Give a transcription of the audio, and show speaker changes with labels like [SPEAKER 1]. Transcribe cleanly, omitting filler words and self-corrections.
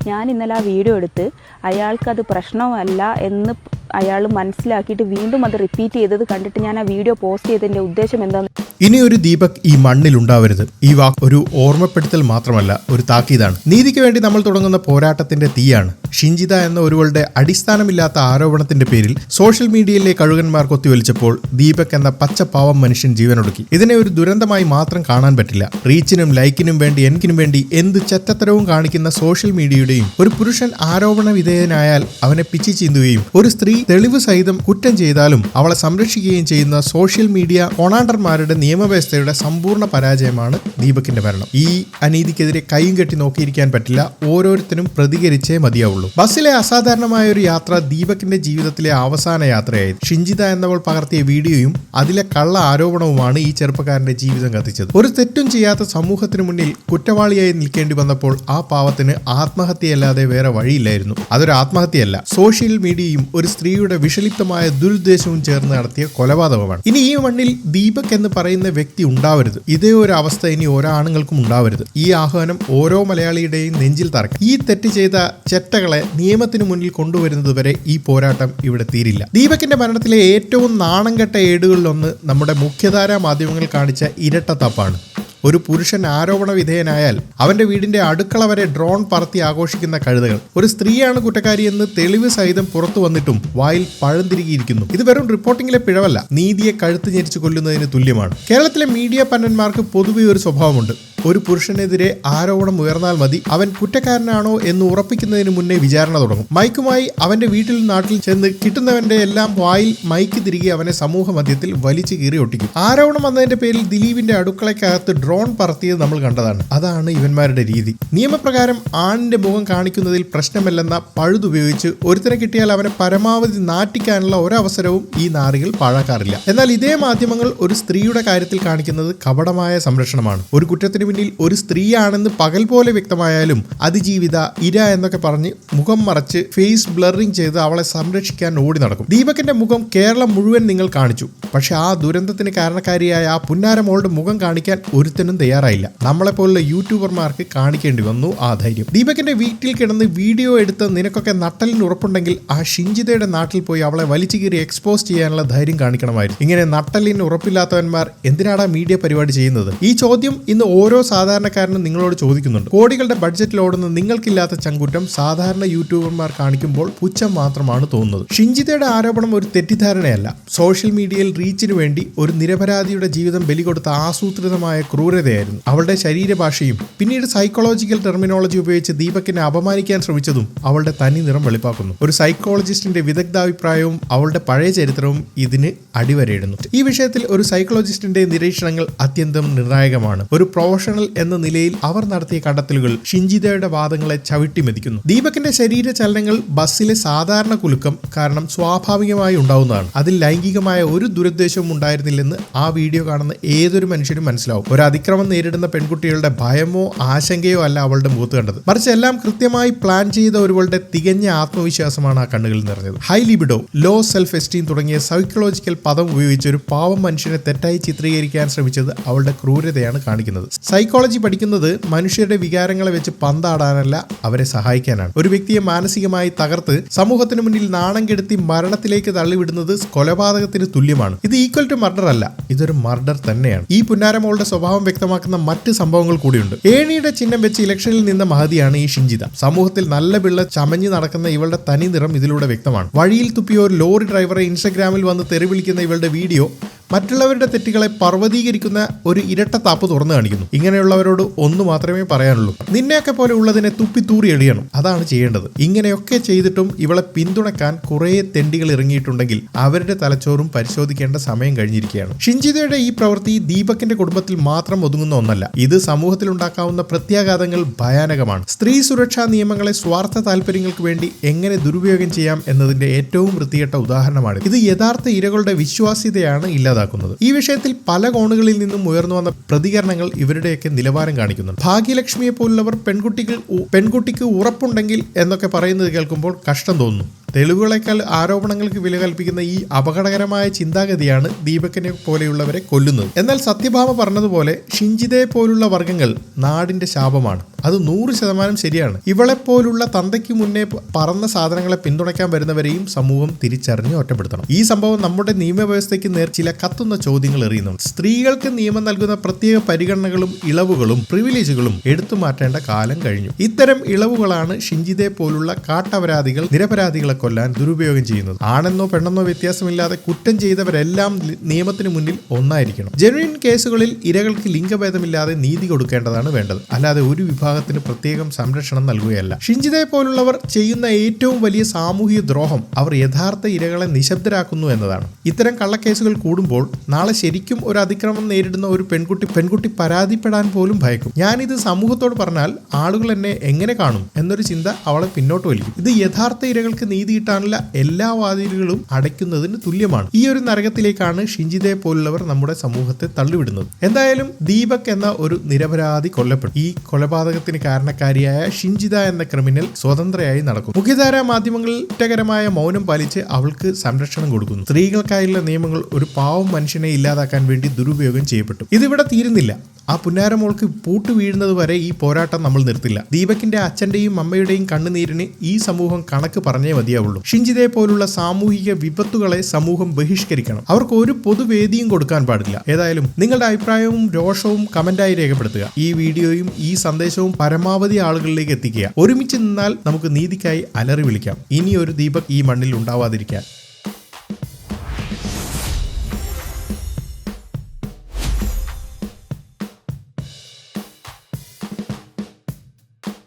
[SPEAKER 1] ഞാൻ ഇന്നലെ ആ വീഡിയോ എടുത്ത് അയാൾക്കത് പ്രശ്നമല്ല എന്ന് അയാൾ മനസ്സിലാക്കിയിട്ട് വീണ്ടും അത് റിപ്പീറ്റ് ചെയ്തത് കണ്ടിട്ട് ഞാൻ ആ വീഡിയോ പോസ്റ്റ് ചെയ്തതിൻ്റെ ഉദ്ദേശം എന്താണെന്ന്.
[SPEAKER 2] ഇനി ഒരു ദീപക് ഈ മണ്ണിൽ ഉണ്ടാവരുത്. ഈ വാക്ക് ഒരു ഓർമ്മപ്പെടുത്തൽ മാത്രമല്ല, ഒരു താക്കീതാണ്. നീതിക്ക് വേണ്ടി നമ്മൾ തുടങ്ങുന്ന പോരാട്ടത്തിന്റെ തീയാണ്. ഷിഞ്ചിത എന്ന ഒരുവളുടെ അടിസ്ഥാനമില്ലാത്ത ആരോപണത്തിന്റെ പേരിൽ സോഷ്യൽ മീഡിയയിലെ കഴുകന്മാർ കൊത്തിവലിച്ചപ്പോൾ ദീപക് എന്ന പച്ചപ്പാവം മനുഷ്യൻ ജീവനൊടുക്കി. ഇതിനെ ഒരു ദുരന്തമായി മാത്രം കാണാൻ പറ്റില്ല. റീച്ചിനും ലൈക്കിനും വേണ്ടി എനിക്കിനും വേണ്ടി എന്ത് ചെറ്റത്തരവും കാണിക്കുന്ന സോഷ്യൽ മീഡിയയുടെയും ഒരു പുരുഷൻ ആരോപണ വിധേയനായാൽ അവനെ പിച്ചി ചീന്തുകയും ഒരു സ്ത്രീ തെളിവ് സഹിതം കുറ്റം ചെയ്താലും അവളെ സംരക്ഷിക്കുകയും ചെയ്യുന്ന സോഷ്യൽ മീഡിയ കൊണാണ്ടർമാരുടെ നിയമവ്യവസ്ഥയുടെ സമ്പൂർണ്ണ പരാജയമാണ് ദീപകിന്റെ മരണം. ഈ അനീതിക്കെതിരെ കൈയും കെട്ടി നോക്കിയിരിക്കാൻ പറ്റില്ല. ഓരോരുത്തരും പ്രതികരിച്ചേ മതിയാവുള്ളൂ. ബസ്സിലെ അസാധാരണമായ ഒരു യാത്ര ദീപകിന്റെ ജീവിതത്തിലെ അവസാന യാത്രയായി. ഷിഞ്ചിത എന്നവൾ പകർത്തിയ വീഡിയോയും അതിലെ കള്ള ആരോപണവുമാണ് ഈ ചെറുപ്പക്കാരന്റെ ജീവിതം കത്തിച്ചത്. ഒരു തെറ്റും ചെയ്യാത്ത സമൂഹത്തിന് മുന്നിൽ കുറ്റവാളിയായി നിൽക്കേണ്ടി വന്നപ്പോൾ ആ പാവത്തിന് ആത്മഹത്യയല്ലാതെ വേറെ വഴിയില്ലായിരുന്നു. അതൊരു ആത്മഹത്യയല്ല, സോഷ്യൽ മീഡിയയും ഒരു സ്ത്രീയുടെ വിഷലിപ്തമായ ദുരുദ്ദേശവും ചേർന്ന് നടത്തിയ കൊലപാതകമാണ്. ഇനി ഈ മണ്ണിൽ ദീപക് എന്ന് പറയുന്ന വ്യക്തി ഉണ്ടാവരുത്. ഇതേ ഒരു അവസ്ഥ ഇനി ഒരാണുങ്ങൾക്കും ഉണ്ടാവരുത്. ഈ ആഹ്വാനം ഓരോ മലയാളിയുടെയും നെഞ്ചിൽ തറക്കും. ഈ തെറ്റ് ചെയ്ത ചെറ്റകളെ നിയമത്തിന് മുന്നിൽ കൊണ്ടുവരുന്നതുവരെ ഈ പോരാട്ടം ഇവിടെ തീരില്ല. ദീപകിന്റെ മരണത്തിലെ ഏറ്റവും നാണംകെട്ട ഏടുകളിലൊന്ന് നമ്മുടെ മുഖ്യധാരാ മാധ്യമങ്ങൾ കാണിച്ച ഇരട്ടത്തപ്പാണ്. ഒരു പുരുഷൻ ആരോപണ വിധേയനായാൽ അവന്റെ വീടിന്റെ അടുക്കള വരെ ഡ്രോൺ പറത്തി ആഘോഷിക്കുന്ന കഴുതകൾ. ഒരു സ്ത്രീയാണ് കുറ്റക്കാരിയെന്ന് തെളിവ് സഹിതം പുറത്തു വന്നിട്ടും വായിൽ പഴം തിരികിയിരിക്കുന്നു. ഇത് വെറും റിപ്പോർട്ടിംഗിലെ പിഴവല്ല, നീതിയെ കഴുത്ത് ഞെരിച്ചു കൊല്ലുന്നതിന് തുല്യമാണ്. കേരളത്തിലെ മീഡിയ പന്നന്മാർക്ക് പൊതുവെ ഒരു സ്വഭാവമുണ്ട്. ഒരു പുരുഷനെതിരെ ആരോപണം ഉയർന്നാൽ മതി അവൻ കുറ്റക്കാരനാണോ എന്ന് ഉറപ്പിക്കുന്നതിന് മുന്നേ വിചാരണ തുടങ്ങും. മൈക്കുമായി അവന്റെ വീട്ടിൽ നാട്ടിൽ ചെന്ന് കിട്ടുന്നവന്റെ എല്ലാം വായിൽ മൈക്ക് തിരികെ അവനെ സമൂഹ മധ്യത്തിൽ വലിച്ചു കീറി ഒട്ടിക്കും. ആരോപണം വന്നതിന്റെ പേരിൽ ദിലീപിന്റെ അടുക്കളയ്ക്കകത്ത് ഡ്രോൺ പറത്തിയത് നമ്മൾ കണ്ടതാണ്. അതാണ് ഇവന്മാരുടെ രീതി. നിയമപ്രകാരം ആണിന്റെ മുഖം കാണിക്കുന്നതിൽ പ്രശ്നമല്ലെന്ന പഴുതുപയോഗിച്ച് ഒരുത്തനെ കിട്ടിയാൽ അവനെ പരമാവധി നാട്ടിക്കാനുള്ള ഒരവസരവും ഈ നാറികൾ പാഴാക്കാറില്ല. എന്നാൽ ഇതേ മാധ്യമങ്ങൾ ഒരു സ്ത്രീയുടെ കാര്യത്തിൽ കാണിക്കുന്നത് കപടമായ സംരക്ഷണമാണ്. ഒരു കുറ്റത്തിന് പിന്നിൽ ഒരു സ്ത്രീയാണെന്ന് പകൽ പോലെ വ്യക്തമായാലും അതിജീവിത, ഇര എന്നൊക്കെ പറഞ്ഞ് മുഖം മറച്ച് ഫേസ് ബ്ലറിംഗ് ചെയ്ത് അവളെ സംരക്ഷിക്കാൻ ഓടി നടക്കും. ദീപകിന്റെ മുഖം കേരളം മുഴുവൻ നിങ്ങൾ കാണിച്ചു. പക്ഷെ ആ ദുരന്തത്തിന് കാരണക്കാരിയായ ആ പുന്നാരമോളുടെ മുഖം കാണിക്കാൻ ഒരുത്തനും തയ്യാറായില്ല. നമ്മളെപ്പോലുള്ള യൂട്യൂബർമാർക്ക് കാണിക്കേണ്ടി വന്നു ആ ധൈര്യം. ദീപകിന്റെ വീട്ടിൽ കിടന്ന് വീഡിയോ എടുത്ത് നിനക്കൊക്കെ നട്ടലിന് ഉറപ്പുണ്ടെങ്കിൽ ആ ഷിഞ്ചിതയുടെ നാട്ടിൽ പോയി അവളെ വലിച്ചു കീറി എക്സ്പോസ് ചെയ്യാനുള്ള ധൈര്യം കാണിക്കണമായിരുന്നു. ഇങ്ങനെ നട്ടലിന് ഉറപ്പില്ലാത്തവന്മാർ എന്തിനാടാ മീഡിയ പരിപാടി ചെയ്യുന്നത്? ഈ ചോദ്യം ഇന്ന് ഓരോ സാധാരണക്കാരനും നിങ്ങളോട് ചോദിക്കുന്നുണ്ട്. കോടികളുടെ ബഡ്ജറ്റിൽ ഓടുന്ന നിങ്ങൾക്കില്ലാത്ത ചങ്കുറ്റം സാധാരണ യൂട്യൂബർമാർ കാണിക്കുമ്പോൾ പുച്ഛം മാത്രമാണ് തോന്നുന്നത്. ഷിഞ്ചിതയുടെ ആരോപണം ഒരു തെറ്റിദ്ധാരണയല്ല. സോഷ്യൽ മീഡിയയിൽ റീച്ചിന് വേണ്ടി ഒരു നിരപരാധിയുടെ ജീവിതം ബലികൊടുത്ത ആസൂത്രിതമായ ക്രൂരതയായിരുന്നു. അവളുടെ ശരീരഭാഷയും പിന്നീട് സൈക്കോളജിക്കൽ ടെർമിനോളജി ഉപയോഗിച്ച് ദീപകിനെ അപമാനിക്കാൻ ശ്രമിച്ചതും അവളുടെ തനി നിറം വെളിപ്പാക്കുന്നു. ഒരു സൈക്കോളജിസ്റ്റിന്റെ വിദഗ്ധാഭിപ്രായവും അവളുടെ പഴയ ചരിത്രവും ഇതിന് അടിവരയിടുന്നു. ഈ വിഷയത്തിൽ ഒരു സൈക്കോളജിസ്റ്റിന്റെ നിരീക്ഷണങ്ങൾ അത്യന്തം നിർണായകമാണ്. ഒരു പ്രൊഫഷണൽ എന്ന നിലയിൽ അവർ നടത്തിയ കണ്ടെത്തലുകൾ ഷിഞ്ചിതയുടെ വാദങ്ങളെ ചവിട്ടിമെതിക്കുന്നു. ദീപകിന്റെ ശരീര ചലനങ്ങൾ ബസ്സിലെ സാധാരണ കുലുക്കം കാരണം സ്വാഭാവികമായി ഉണ്ടാവുന്നതാണ്. അതിൽ ലൈംഗികമായ ഒരു ദുരുദ്ദേശവും ഉണ്ടായിരുന്നില്ലെന്ന് ആ വീഡിയോ കാണുന്ന ഏതൊരു മനുഷ്യനും മനസ്സിലാവും. ഒരു അതിക്രമം നേരിടുന്ന പെൺകുട്ടികളുടെ ഭയമോ ആശങ്കയോ അല്ല അവളുടെ മുഖത്ത് കണ്ടത്. മറിച്ച് എല്ലാം കൃത്യമായി പ്ലാൻ ചെയ്ത ഒരുവളുടെ തികഞ്ഞ ആത്മവിശ്വാസമാണ് ആ കണ്ണുകളിൽ നിറഞ്ഞത്. High libido, low self esteem തുടങ്ങിയ സൈക്കോളജിക്കൽ പദം ഉപയോഗിച്ച് ഒരു പാവം മനുഷ്യനെ തെറ്റായി ചിത്രീകരിക്കാൻ ശ്രമിച്ചത് അവളുടെ ക്രൂരതയാണ് കാണിക്കുന്നത്. സൈക്കോളജി പഠിക്കുന്നത് മനുഷ്യരുടെ വികാരങ്ങളെ വെച്ച് പന്താടാനല്ല, അവരെ സഹായിക്കാനാണ്. ഒരു വ്യക്തിയെ മാനസികമായി തകർത്ത് സമൂഹത്തിന് മുന്നിൽ നാണം കെടുത്തി മരണത്തിലേക്ക് തള്ളിവിടുന്നത് കൊലപാതകത്തിന് തുല്യമാണ്. ഇത് ഈക്വൽ ടു മർഡർ അല്ല, ഇതൊരു മർഡർ തന്നെയാണ്. ഈ പുന്നാരമോളുടെ സ്വഭാവം വ്യക്തമാക്കുന്ന മറ്റ് സംഭവങ്ങൾ കൂടിയുണ്ട്. ഏണിയുടെ ചിഹ്നം വെച്ച് ഇലക്ഷനിൽ നിന്ന മഹതിയാണ് ഈ ഷിഞ്ചിത. സമൂഹത്തിൽ നല്ല പിള്ള ചമഞ്ഞു നടക്കുന്ന ഇവളുടെ തനി നിറം ഇതിലൂടെ വ്യക്തമാണ്. വഴിയിൽ തുപ്പിയ ഒരു ലോറി ഡ്രൈവറെ ഇൻസ്റ്റഗ്രാമിൽ വന്ന് തെറി വിളിക്കുന്ന ഇവളുടെ വീഡിയോ മറ്റുള്ളവരുടെ തെറ്റുകളെ പർവ്വതീകരിക്കുന്ന ഒരു ഇരട്ടത്താപ്പ് തുറന്നു കാണിക്കുന്നു. ഇങ്ങനെയുള്ളവരോട് ഒന്നു മാത്രമേ പറയാനുള്ളൂ, നിന്നെയൊക്കെ പോലെ ഉള്ളതിനെ തുപ്പിത്തൂറി എളിയണം. അതാണ് ചെയ്യേണ്ടത്. ഇങ്ങനെയൊക്കെ ചെയ്തിട്ടും ഇവളെ പിന്തുണക്കാൻ കുറേ തെണ്ടികൾ ഇറങ്ങിയിട്ടുണ്ടെങ്കിൽ അവരുടെ തലച്ചോറും പരിശോധിക്കേണ്ട സമയം കഴിഞ്ഞിരിക്കുകയാണ്. ഷിഞ്ചിതയുടെ ഈ പ്രവൃത്തി ദീപകിന്റെ കുടുംബത്തിൽ മാത്രം ഒതുങ്ങുന്ന ഒന്നല്ല. ഇത് സമൂഹത്തിൽ ഉണ്ടാക്കാവുന്ന പ്രത്യാഘാതങ്ങൾ ഭയാനകമാണ്. സ്ത്രീ സുരക്ഷാ നിയമങ്ങളെ സ്വാർത്ഥ താല്പര്യങ്ങൾക്ക് വേണ്ടി എങ്ങനെ ദുരുപയോഗം ചെയ്യാം എന്നതിന്റെ ഏറ്റവും വൃത്തികെട്ട ഉദാഹരണമാണ്. ഇത് യഥാർത്ഥ ഇരകളുടെ വിശ്വാസ്യതയാണ് ഇല്ലാതാക്കുന്നത്. ഈ വിഷയത്തിൽ പല കോണുകളിൽ നിന്നും ഉയർന്നു വന്ന പ്രതികരണങ്ങൾ ഇവരുടെയൊക്കെ നിലവാരം കാണിക്കുന്നുണ്ട്. ഭാഗ്യലക്ഷ്മിയെ പോലുള്ളവർ പെൺകുട്ടിക്ക് ഉറപ്പുണ്ടെങ്കിൽ എന്നൊക്കെ പറയുന്നത് കേൾക്കുമ്പോൾ കഷ്ടം തോന്നുന്നു. തെളിവുകളെക്കാൾ ആരോപണങ്ങൾക്ക് വില കൽപ്പിക്കുന്ന ഈ അപകടകരമായ ചിന്താഗതിയാണ് ദീപകിനെ പോലെയുള്ളവരെ കൊല്ലുന്നത്. എന്നാൽ സത്യഭാമ പറഞ്ഞതുപോലെ ഷിഞ്ചിതയെ പോലുള്ള വർഗ്ഗങ്ങൾ നാടിന്റെ ശാപമാണ്. അത് 100% ശരിയാണ്. ഇവളെപ്പോലുള്ള തന്തയ്ക്ക് മുന്നേ പറന്ന സാധനങ്ങളെ പിന്തുണയ്ക്കാൻ വരുന്നവരെയും സമൂഹം തിരിച്ചറിഞ്ഞ് ഒറ്റപ്പെടുത്തണം. ഈ സംഭവം നമ്മുടെ നിയമവ്യവസ്ഥയ്ക്ക് നേർ ചില കത്തുന്ന ചോദ്യങ്ങൾ എറിയുന്നുണ്ട്. സ്ത്രീകൾക്ക് നിയമം നൽകുന്ന പ്രത്യേക പരിഗണനകളും ഇളവുകളും പ്രിവിലേജുകളും എടുത്തു മാറ്റേണ്ട കാലം കഴിഞ്ഞു. ഇത്തരം ഇളവുകളാണ് ഷിഞ്ചിതയെ പോലുള്ള കാട്ടപരാധികൾ നിരപരാധികളെ കൊല്ലാൻ ദുരുപയോഗം ചെയ്യുന്നത്. ആണെന്നോ പെണ്ണെന്നോ വ്യത്യാസമില്ലാതെ കുറ്റം ചെയ്തവരെല്ലാം നിയമത്തിന് മുന്നിൽ ഒന്നായിരിക്കണം. ജെനുവിൻ കേസുകളിൽ ഇരകൾക്ക് ലിംഗഭേദമില്ലാതെ നീതി കൊടുക്കേണ്ടതാണ് വേണ്ടത്, അല്ലാതെ ഒരു വിഭാഗത്തിന് പ്രത്യേകം സംരക്ഷണം നൽകുകയല്ല. ഷിഞ്ചിതയെ പോലുള്ളവർ ചെയ്യുന്ന ഏറ്റവും വലിയ സാമൂഹിക ദ്രോഹം അവർ യഥാർത്ഥ ഇരകളെ നിശബ്ദരാക്കുന്നു എന്നതാണ്. ഇത്തരം കള്ളക്കേസുകൾ കൂടുമ്പോൾ നാളെ ശരിക്കും ഒരു അതിക്രമം നേരിടുന്ന ഒരു പെൺകുട്ടി പരാതിപ്പെടാൻ പോലും ഭയക്കും. ഞാനിത് സമൂഹത്തോട് പറഞ്ഞാൽ ആളുകൾ എന്നെ എങ്ങനെ കാണും എന്നൊരു ചിന്ത അവളെ പിന്നോട്ട് വലിക്കും. ഇത് യഥാർത്ഥ ഇരകൾക്ക് നീതി കിട്ടാനുള്ള എല്ലാ വാതിലുകളും അടയ്ക്കുന്നതിന് തുല്യമാണ്. ഈ ഒരു നരകത്തിലേക്കാണ് ഷിഞ്ചിതയെ പോലുള്ളവർ നമ്മുടെ സമൂഹത്തെ തള്ളിവിടുന്നത്. എന്തായാലും ദീപക് എന്ന ഒരു നിരപരാധി കൊല്ലപ്പെട്ടു. ഈ കൊലപാതകത്തിന് കാരണക്കാരിയായ ഷിഞ്ചിത എന്ന ക്രിമിനൽ സ്വതന്ത്രയായി നടക്കും. മുഖ്യധാരാ മാധ്യമങ്ങളിൽ കുറ്റകരമായ മൗനം പാലിച്ച് അവൾക്ക് സംരക്ഷണം കൊടുക്കുന്നു. സ്ത്രീകൾക്കായുള്ള നിയമങ്ങൾ ഒരു പാവം മനുഷ്യനെ ഇല്ലാതാക്കാൻ വേണ്ടി ദുരുപയോഗം ചെയ്യപ്പെട്ടു. ഇതിവിടെ തീരുന്നില്ല. ആ പുന്നാരമോൾക്ക് പൂട്ട് വീഴുന്നത് വരെ ഈ പോരാട്ടം നമ്മൾ നിർത്തില്ല. ദീപകിന്റെ അച്ഛന്റെയും അമ്മയുടെയും കണ്ണുനീരിന് ഈ സമൂഹം കണക്ക് പറഞ്ഞേ മതിയാവുള്ളൂ. ഷിഞ്ചിതയെ പോലുള്ള സാമൂഹിക വിപത്തുകളെ സമൂഹം ബഹിഷ്കരിക്കണം. അവർക്ക് ഒരു പൊതുവേദിയും കൊടുക്കാൻ പാടില്ല. ഏതായാലും നിങ്ങളുടെ അഭിപ്രായവും രോഷവും കമന്റായി രേഖപ്പെടുത്തുക. ഈ വീഡിയോയും ഈ സന്ദേശവും പരമാവധി ആളുകളിലേക്ക് എത്തിക്കുക. ഒരുമിച്ച് നിന്നാൽ നമുക്ക് നീതിക്കായി അലറി വിളിക്കാം. ഇനി ഒരു ദീപക് ഈ മണ്ണിൽ ഉണ്ടാവാതിരിക്കാൻ.